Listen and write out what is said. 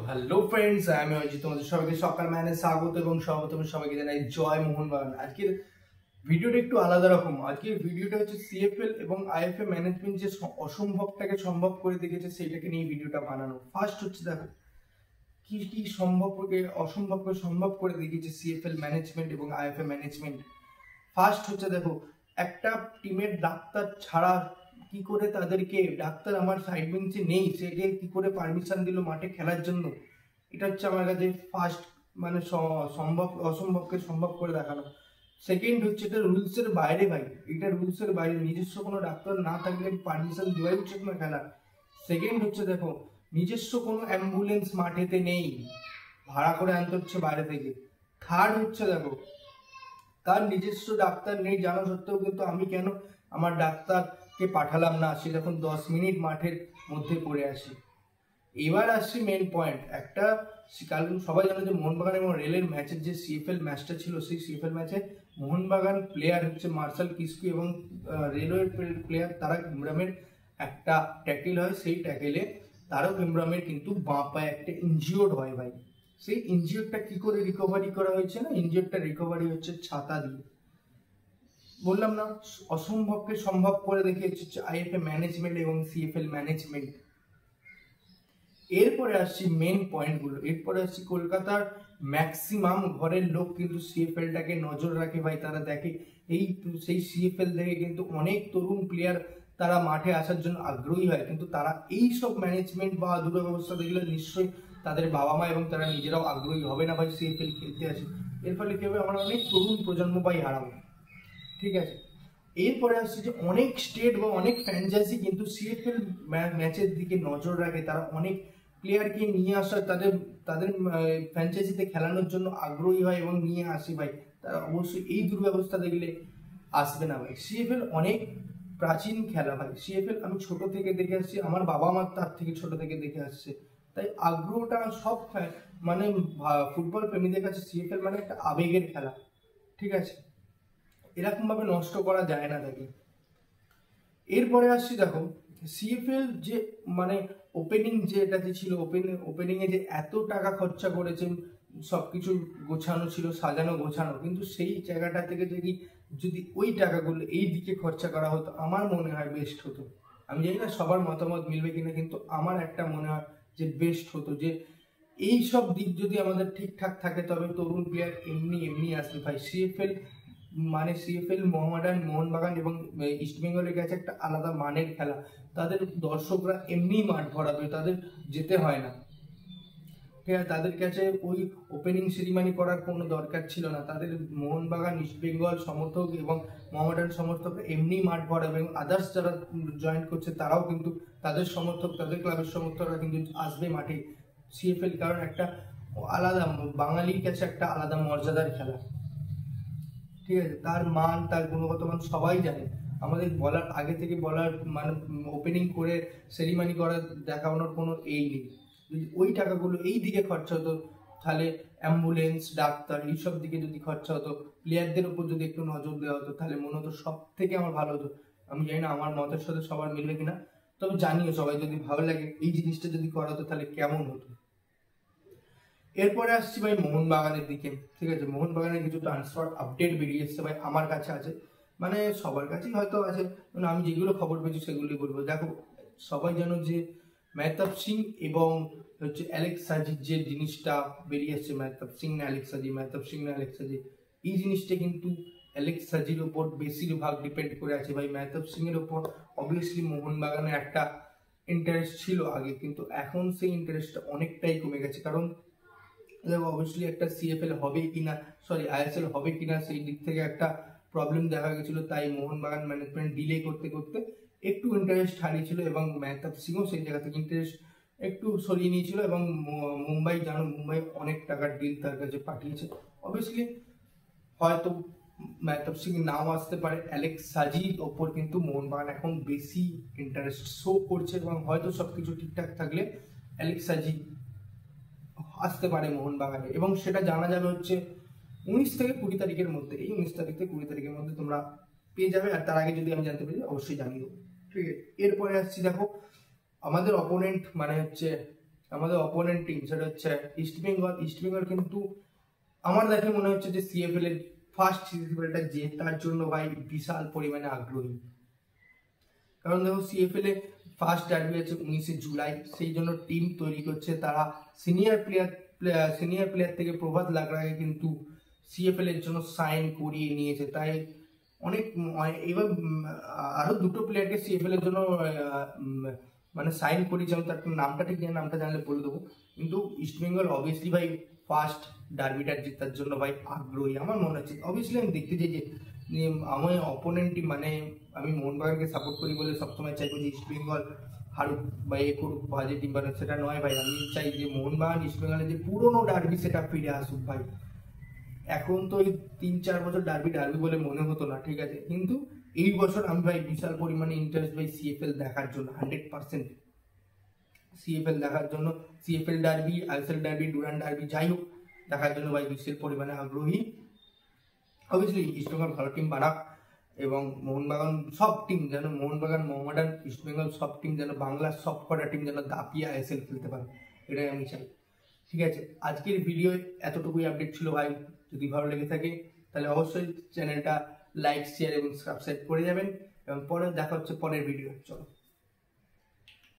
Hello friends, আমি অজিত। তোমাদের সবাইকে সকাল ম্যানে স্বাগত এবং সর্বপ্রথম সবাইকে জানাই জয় মোহনবাগান। আজকের ভিডিওটা একটু আলাদা রকম। আজকের ভিডিওটা হচ্ছে সিএফএল এবং আইএফএ ম্যানেজমেন্ট যে অসম্ভবটাকে সম্ভব করে দেখেছে সেইটাকে নিয়ে ভিডিওটা বানানো। ফার্স্ট হচ্ছে দেখো কি কি অসম্ভবকে সম্ভব করে দেখিয়েছে সিএফএল ম্যানেজমেন্ট এবং আইএফএ ম্যানেজমেন্ট। ফার্স্ট হচ্ছে দেখো, একটা টিমের ডাক্তার ছাড়া কি করে তাদেরকে, ডাক্তার আমার সাইড বেঞ্চে নেই, সেকে কি করে পারমিশন দিল মাঠে খেলার জন্য। এটা হচ্ছে আমার কাছে ফার্স্ট, মানে অসম্ভবকে সম্ভব করে দেখানো। সেকেন্ড হচ্ছে এটা রুলসের বাইরে ভাই, এটা রুলসের বাইরে, নিজস্ব কোনো ডাক্তার না থাকলে পারমিশন দেওয়াই উচিত না খেলার। সেকেন্ড হচ্ছে দেখো, নিজস্ব কোনো অ্যাম্বুলেন্স মাঠেতে নেই, ভাড়া করে আনতে হচ্ছে বাইরে থেকে। থার্ড হচ্ছে দেখো, তার নিজস্ব ডাক্তার নেই জানা সত্ত্বেও কিন্তু আমি কেন আমার ডাক্তারকে পাঠালাম না, সে যখন 10 মিনিট মাঠের মধ্যে পড়ে আসি। এবার আসছি মেন পয়েন্ট। একটা কাল সবাই জানে যে মোহনবাগান এবং রেলের ম্যাচের যে সিএফএল ম্যাচটা ছিল, সেই সিএফএল ম্যাচে মোহনবাগান প্লেয়ার হচ্ছে মার্শাল কিস্কু এবং রেলওয়ের প্লেয়ার তারাক ইমরানের একটা ট্যাকেল হয়। সেই ট্যাকেলে তারক ইমরানের কিন্তু বাঁ পায়ে একটা ইনজিওর্ড হয় ভাই। সেই ইনজিওরটা কি করে রিকভারি করা হয়েছে না, ইনজিওরটা রিকভারি হচ্ছে ছাতা দিয়ে। বললাম না, অসম্ভবকে সম্ভব করে দেখিয়েছে আইএফএ ম্যানেজমেন্ট এবং সিএফএল ম্যানেজমেন্ট। এরপরে আসছি মেন পয়েন্টগুলো। এরপরে আসছি কলকাতার ম্যাক্সিমাম ঘরের লোক কিন্তু সিএফএলটাকে নজর রাখে ভাই। তারা দেখে সেই সিএফএল দেখে কিন্তু অনেক তরুণ প্লেয়ার তারা মাঠে আসার জন্য আগ্রহী হয়, কিন্তু তারা এই সব ম্যানেজমেন্ট বা দুরব্যবস্থা দেখলে নিশ্চয়ই তাদের বাবা মা এবং তারা নিজেরাও আগ্রহী হবে না ভাই সিএফএল খেলতে আসে। এর ফলে কি হবে, আমরা অনেক তরুণ প্রজন্ম ভাই হারাবো। ঠিক আছে, এরপরে আসছে যে অনেক স্টেট বা অনেক ফ্র্যাঞ্চাইজি কিন্তু সিএফএল ম্যাচের দিকে নজর রাখে। তারা অনেক প্লেয়ারকে নিয়ে আসা, তাদের তাদের ফ্র্যাঞ্চাইজিতে খেলানোর জন্য আগ্রহী হয় এবং নিয়ে আসে ভাই। তারা অবশ্যই এই দুর্ব্যবস্থা দেখলে আসবে না ভাই। সিএফএল অনেক প্রাচীন খেলা ভাই। সিএফএল আমি ছোট থেকে দেখে আসছি, আমার বাবা মা তার থেকে ছোট থেকে দেখে আসছে। তাই আগ্রহটা সব মানে ফুটবল প্রেমীদের কাছে সিএফএল মানে একটা আবেগের খেলা। ঠিক আছে, এরকম ভাবে নষ্ট করা যায় না তাকে। এরপরে আসছি দেখো, সিএফএল যে মানে ওপেনিং যে এটা যে ছিল, ওপেনিং এ যে এত টাকা খরচা করেছেন, সবকিছু গোছানো ছিল, সাজানো গোছানো, কিন্তু সেই জায়গাটা থেকে যদি ওই টাকাগুলো এই দিকে খরচা করা হতো আমার মনে হয় বেস্ট হতো। আমি জানি না সবার মতামত মিলবে কিনা, কিন্তু আমার একটা মনে হয় যে বেস্ট হতো, যে এই সব দিক যদি আমাদের ঠিকঠাক থাকে তবে তরুণ প্লেয়ার এমনি আসবে ভাই। সিএফএল মোহনবাগান এবং ইস্টবেঙ্গলের কাছে একটা আলাদা মানের খেলা। তাদের দর্শকরা এমনি মাঠ ভরাবে, তাদের যেতে হয় না। ঠিক আছে, তাদের কাছে ওই ওপেনিং সেরিমানি করার কোনো দরকার ছিল না। তাদের মোহনবাগান, ইস্টবেঙ্গল সমর্থক এবং মোহামেডান সমর্থক এমনি মাঠ ভরাবে, এবং আদার্স যারা জয়েন করছে তারাও কিন্তু তাদের ক্লাবের সমর্থকরা কিন্তু আসবে মাঠে। সিএফএল কারণ একটা আলাদা, বাঙালির কাছে একটা আলাদা মর্যাদার খেলা। ঠিক আছে, তার মান, তার গুণগত মান সবাই জানে। আমাদের বলার আগে থেকে বলার মানে ওপেনিং করে সেরিমানি করার দেখানোর কোনো এই নেই। যদি ওই টাকাগুলো এই দিকে খরচা হতো, তাহলে অ্যাম্বুলেন্স, ডাক্তার এইসব দিকে যদি খরচা হতো, প্লেয়ারদের উপর যদি একটু নজর দেওয়া হতো, তাহলে মনে হতো সব থেকে আমার ভালো হতো। আমি জানি না আমার মতের সাথে সবার মিলবে কিনা, তবে জানিও সবাই যদি ভালো লাগে এই জিনিসটা যদি করা হতো তাহলে কেমন হতো। এরপরে আসছি ভাই মোহনবাগানের দিকে। ঠিক আছে, মোহনবাগানের কিছু ট্রান্সফার আপডেট বেরিয়ে এসছে ভাই, আমার কাছে আছে, মানে সবার কাছেই হয়তো আছে, মানে আমি যেগুলো খবর পেয়েছি সেগুলোই বলবো। দেখো, সবাই জানো যে মেহতাব সিং এবং হচ্ছে অ্যালেক্স সাজির যে জিনিসটা বেরিয়ে এসছে, মেহতাব সিং না অ্যালেক্স সাজি, এই জিনিসটা কিন্তু অ্যালেক্স সাজির উপর বেশিরভাগ ডিপেন্ড করে আছে ভাই। মেহতাব সিং এর উপর অবভিয়াসলি মোহনবাগানের একটা ইন্টারেস্ট ছিল আগে, কিন্তু এখন সেই ইন্টারেস্টটা অনেকটাই কমে গেছে। কারণ অবভিয়াসলি একটা সিএফএল হবে কিনা, আইএসএল হবে কিনা, সেই দিক থেকে একটা প্রবলেম দেখা গেছিল। তাই মোহনবাগান ম্যানেজমেন্ট ডিলে করতে করতে একটু ইন্টারেস্ট হারিয়েছিল, এবং মেহতাব সিংও সেই জায়গা থেকে ইন্টারেস্ট একটু সরিয়ে নিয়েছিল। এবং মুম্বাই অনেক টাকার ডিল তার কাছে পাঠিয়েছে। অবভিয়াসলি হয়তো মেহতাব সিং নাও আসতে পারে, অ্যালেক্স সাজির ওপর কিন্তু মোহনবাগান এখন বেশি ইন্টারেস্ট শো করছে, এবং হয়তো সবকিছু ঠিকঠাক থাকলে অ্যালেক্স সাজি আসতে পারে মোহনবাগানে, এবং সেটা জানা যাবে হচ্ছে 19 থেকে 20 তারিখের মধ্যে। এই 19 তারিখ থেকে 20 তারিখের মধ্যে তোমরা পেয়ে যাবে, আর তার আগে যদি আমি জানতে পারি অবশ্যই জানিয়ে দেবো। ঠিক আছে, এরপরে আসছি দেখো, আমাদের অপোনেন্ট মানে হচ্ছে আমাদের অপোনেন্ট টিম সেটা হচ্ছে ইস্টবেঙ্গল। ইস্টবেঙ্গল কিন্তু আমার দেখে মনে হচ্ছে যে সিএফএল এর ফার্স্ট সিএফএলটা জেতার জন্য ভাই বিশাল পরিমাণে আগ্রহী। কারণ দেখো সিএফএল এ ফার্স্ট ডার্বি আছে 19শে জুলাই, সেই জন্য টিম তৈরি করছে তারা। সিনিয়র প্লেয়ার থেকে প্রভাত লাগরাকে কিন্তু সিএফএল এর জন্য সাইন করিয়ে নিয়েছে। তাই অনেক এবার আরো দুটো প্লেয়ারকে সিএফএল এর জন্য মানে সাইন করিয়েছে। আমি তার নামটা ঠিক জানি, নামটা জানলে বলে দেবো। কিন্তু ইস্টবেঙ্গল অবভিয়াসলি ভাই ফার্স্ট ডার্বিটা জেতার জন্য ভাই আগ্রহী আমার মনে হচ্ছে। অবভিয়াসলি আমি দেখতে চাই যে আমি অপোনেন্ট টিম মানে আমি মোহনবাগানকে সাপোর্ট করি বলে সবসময় চাইবো যে ইস্টবেঙ্গল হারুক বা এ করুক বাজে টিম বানাক, সেটা নয় ভাই। আমি চাই যে মোহনবাগান ইস্টবেঙ্গলের যে পুরোনো ডার্বি সেটা ফিরে আসুক ভাই। এখন তো এই 3-4 বছর ডার্বি বলে মনে হতো না, ঠিক আছে, কিন্তু এই বছর আমি ভাই বিশাল পরিমাণে ইন্টারেস্ট ভাই সিএফএল দেখার জন্য 100% সিএফএল দেখার জন্য। CFL derby, ISL derby, Durand derby যাই হোক দেখার জন্য ভাই বিশাল পরিমাণে আগ্রহী। অবভিয়াসলি ইস্টবেঙ্গল ভালো টিম বানাক এবং মোহনবাগান সব টিম যেন, মোহনবাগান, মোহামেডান, ইস্টবেঙ্গল সব টিম যেন, বাংলার সব কটা টিম যেন দাপিয়ে আইএসএল খেলতে পারে, এটাই আমি চাই। ঠিক আছে, আজকের ভিডিও এতটুকুই আপডেট ছিল ভাই। যদি ভালো লেগে থাকে তাহলে অবশ্যই চ্যানেলটা লাইক, শেয়ার এবং সাবস্ক্রাইব করে যাবেন এবং পরে দেখা হচ্ছে পরের ভিডিও। চলো।